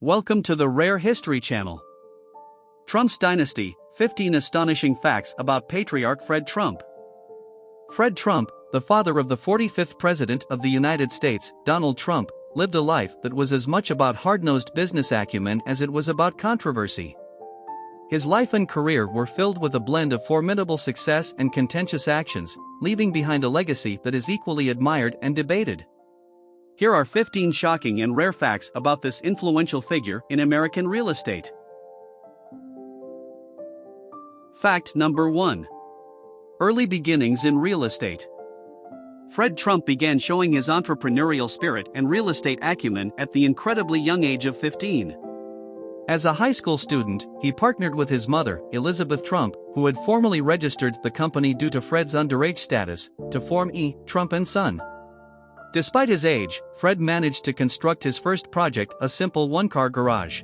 Welcome to the Rare History Channel. Trump's Dynasty, 15 Astonishing Facts about Patriarch Fred Trump. Fred Trump, the father of the 45th President of the United States, Donald Trump, lived a life that was as much about hard-nosed business acumen as it was about controversy. His life and career were filled with a blend of formidable success and contentious actions, leaving behind a legacy that is equally admired and debated. Here are 15 shocking and rare facts about this influential figure in American real estate. Fact number 1. Early beginnings in real estate. Fred Trump began showing his entrepreneurial spirit and real estate acumen at the incredibly young age of 15. As a high school student, he partnered with his mother, Elizabeth Trump, who had formally registered the company due to Fred's underage status, to form E. Trump & Son. Despite his age, Fred managed to construct his first project, a simple one-car garage.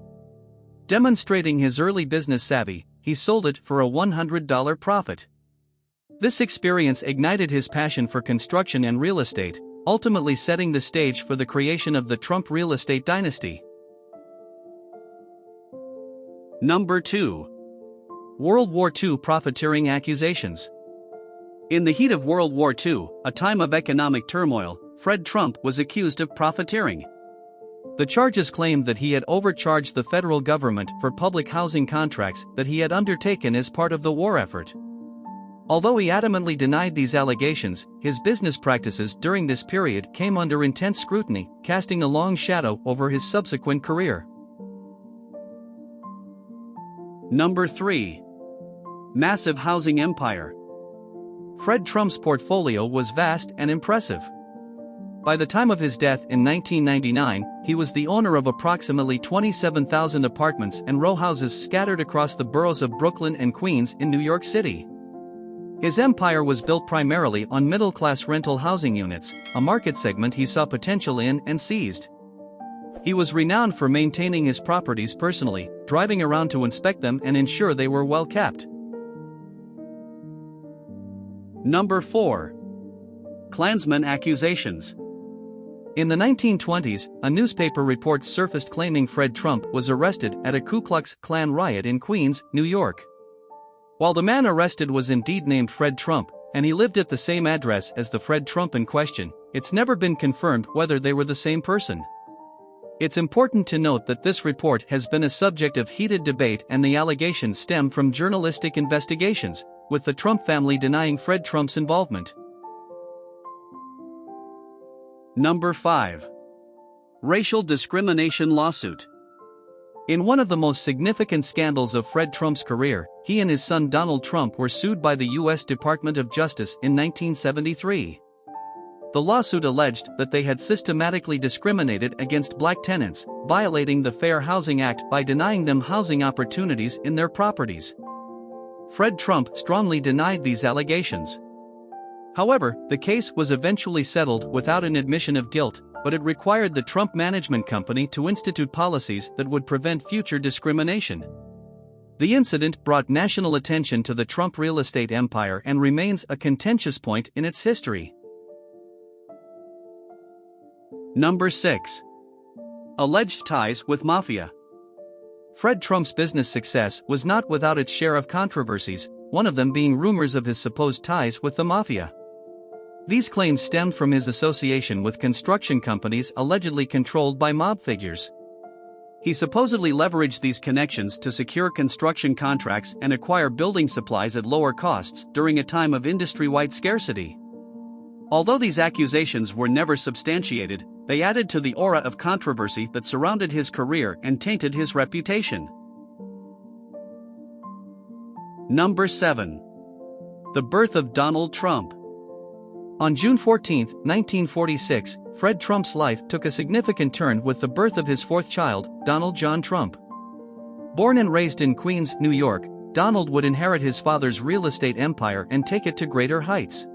Demonstrating his early business savvy, he sold it for a $100 profit. This experience ignited his passion for construction and real estate, ultimately setting the stage for the creation of the Trump real estate dynasty. Number 2. World War II profiteering accusations. In the heat of World War II, a time of economic turmoil, Fred Trump was accused of profiteering. The charges claimed that he had overcharged the federal government for public housing contracts that he had undertaken as part of the war effort. Although he adamantly denied these allegations, his business practices during this period came under intense scrutiny, casting a long shadow over his subsequent career. Number 3. Massive housing empire. Fred Trump's portfolio was vast and impressive. By the time of his death in 1999, he was the owner of approximately 27,000 apartments and row houses scattered across the boroughs of Brooklyn and Queens in New York City. His empire was built primarily on middle-class rental housing units, a market segment he saw potential in and seized. He was renowned for maintaining his properties personally, driving around to inspect them and ensure they were well kept. Number 4. Klansman accusations. In the 1920s, a newspaper report surfaced claiming Fred Trump was arrested at a Ku Klux Klan riot in Queens, New York. While the man arrested was indeed named Fred Trump, and he lived at the same address as the Fred Trump in question, it's never been confirmed whether they were the same person. It's important to note that this report has been a subject of heated debate and the allegations stem from journalistic investigations, with the Trump family denying Fred Trump's involvement. Number 5. Racial discrimination lawsuit. In one of the most significant scandals of Fred Trump's career, he and his son Donald Trump were sued by the U.S. Department of Justice in 1973. The lawsuit alleged that they had systematically discriminated against black tenants, violating the Fair Housing Act by denying them housing opportunities in their properties. Fred Trump strongly denied these allegations. However, the case was eventually settled without an admission of guilt, but it required the Trump management company to institute policies that would prevent future discrimination. The incident brought national attention to the Trump real estate empire and remains a contentious point in its history. Number 6. Alleged ties with mafia. Fred Trump's business success was not without its share of controversies, one of them being rumors of his supposed ties with the mafia. These claims stemmed from his association with construction companies allegedly controlled by mob figures. He supposedly leveraged these connections to secure construction contracts and acquire building supplies at lower costs during a time of industry-wide scarcity. Although these accusations were never substantiated, they added to the aura of controversy that surrounded his career and tainted his reputation. Number 7. The birth of Donald Trump. On June 14, 1946, Fred Trump's life took a significant turn with the birth of his fourth child, Donald John Trump. Born and raised in Queens, New York, Donald would inherit his father's real estate empire and take it to greater heights.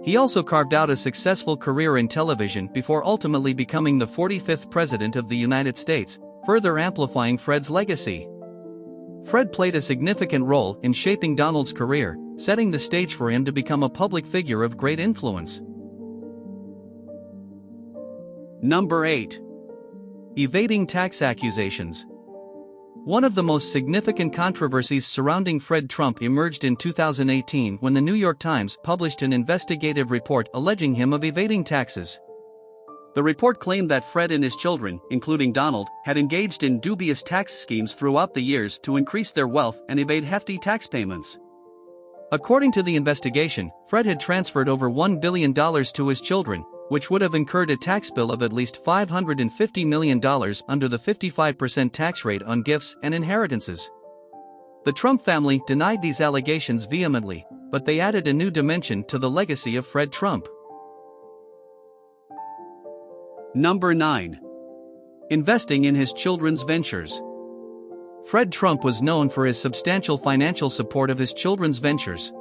He also carved out a successful career in television before ultimately becoming the 45th President of the United States, further amplifying Fred's legacy. Fred played a significant role in shaping Donald's career, setting the stage for him to become a public figure of great influence. Number 8. Evading tax accusations. One of the most significant controversies surrounding Fred Trump emerged in 2018 when the New York Times published an investigative report alleging him of evading taxes. The report claimed that Fred and his children, including Donald, had engaged in dubious tax schemes throughout the years to increase their wealth and evade hefty tax payments. According to the investigation, Fred had transferred over $1 billion to his children, which would have incurred a tax bill of at least $550 million under the 55% tax rate on gifts and inheritances. The Trump family denied these allegations vehemently, but they added a new dimension to the legacy of Fred Trump. Number 9. Investing in his children's ventures. Fred Trump was known for his substantial financial support of his children's ventures.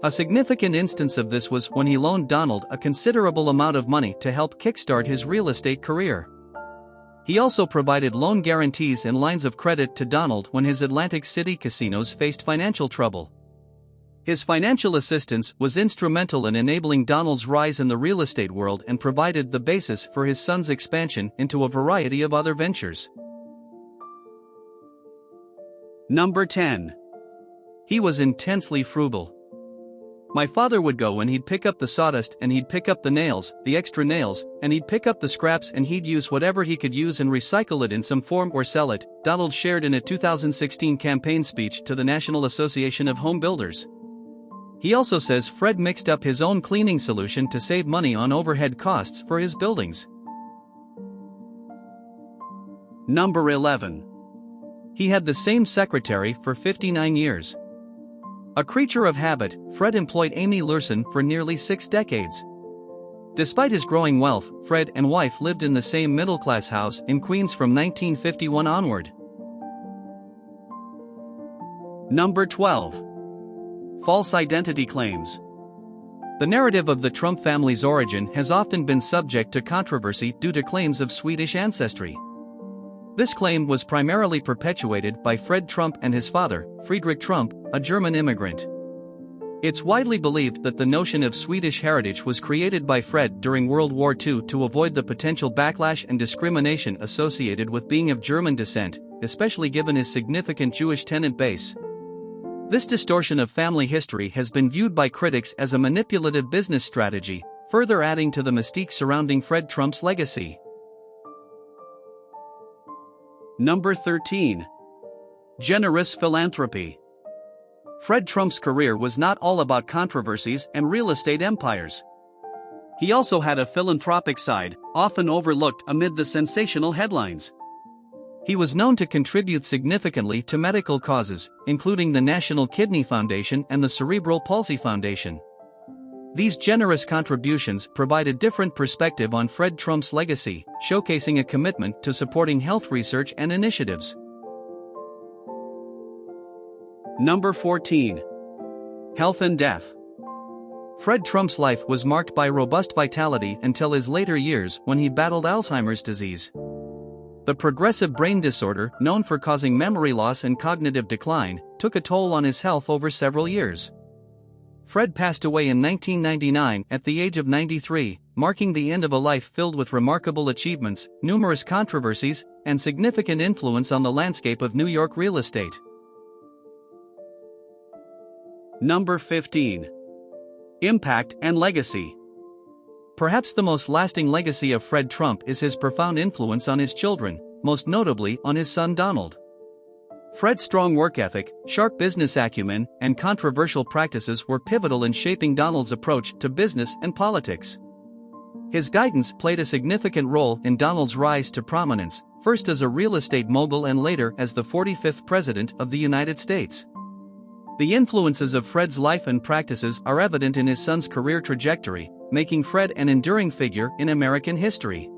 A significant instance of this was when he loaned Donald a considerable amount of money to help kickstart his real estate career. He also provided loan guarantees and lines of credit to Donald when his Atlantic City casinos faced financial trouble. His financial assistance was instrumental in enabling Donald's rise in the real estate world and provided the basis for his son's expansion into a variety of other ventures. Number 10. He was intensely frugal. My father would go and he'd pick up the sawdust and he'd pick up the nails, the extra nails, and he'd pick up the scraps and he'd use whatever he could use and recycle it in some form or sell it, Donald shared in a 2016 campaign speech to the National Association of Home Builders. He also says Fred mixed up his own cleaning solution to save money on overhead costs for his buildings. Number 11. He had the same secretary for 59 years. A creature of habit, Fred employed Amy Lurson for nearly 6 decades. Despite his growing wealth, Fred and wife lived in the same middle-class house in Queens from 1951 onward. Number 12. False identity claims. The narrative of the Trump family's origin has often been subject to controversy due to claims of Swedish ancestry. This claim was primarily perpetuated by Fred Trump and his father, Friedrich Trump, a German immigrant. It's widely believed that the notion of Swedish heritage was created by Fred during World War II to avoid the potential backlash and discrimination associated with being of German descent, especially given his significant Jewish tenant base. This distortion of family history has been viewed by critics as a manipulative business strategy, further adding to the mystique surrounding Fred Trump's legacy. Number 13. Generous philanthropy. Fred Trump's career was not all about controversies and real estate empires. He also had a philanthropic side, often overlooked amid the sensational headlines. He was known to contribute significantly to medical causes, including the National Kidney Foundation and the Cerebral Palsy Foundation. These generous contributions provide a different perspective on Fred Trump's legacy, showcasing a commitment to supporting health research and initiatives. Number 14. Health and death. Fred Trump's life was marked by robust vitality until his later years when he battled Alzheimer's disease. The progressive brain disorder, known for causing memory loss and cognitive decline, took a toll on his health over several years. Fred passed away in 1999 at the age of 93, marking the end of a life filled with remarkable achievements, numerous controversies, and significant influence on the landscape of New York real estate. Number 15. Impact and legacy. Perhaps the most lasting legacy of Fred Trump is his profound influence on his children, most notably on his son Donald. Fred's strong work ethic, sharp business acumen, and controversial practices were pivotal in shaping Donald's approach to business and politics. His guidance played a significant role in Donald's rise to prominence, first as a real estate mogul and later as the 45th President of the United States. The influences of Fred's life and practices are evident in his son's career trajectory, making Fred an enduring figure in American history.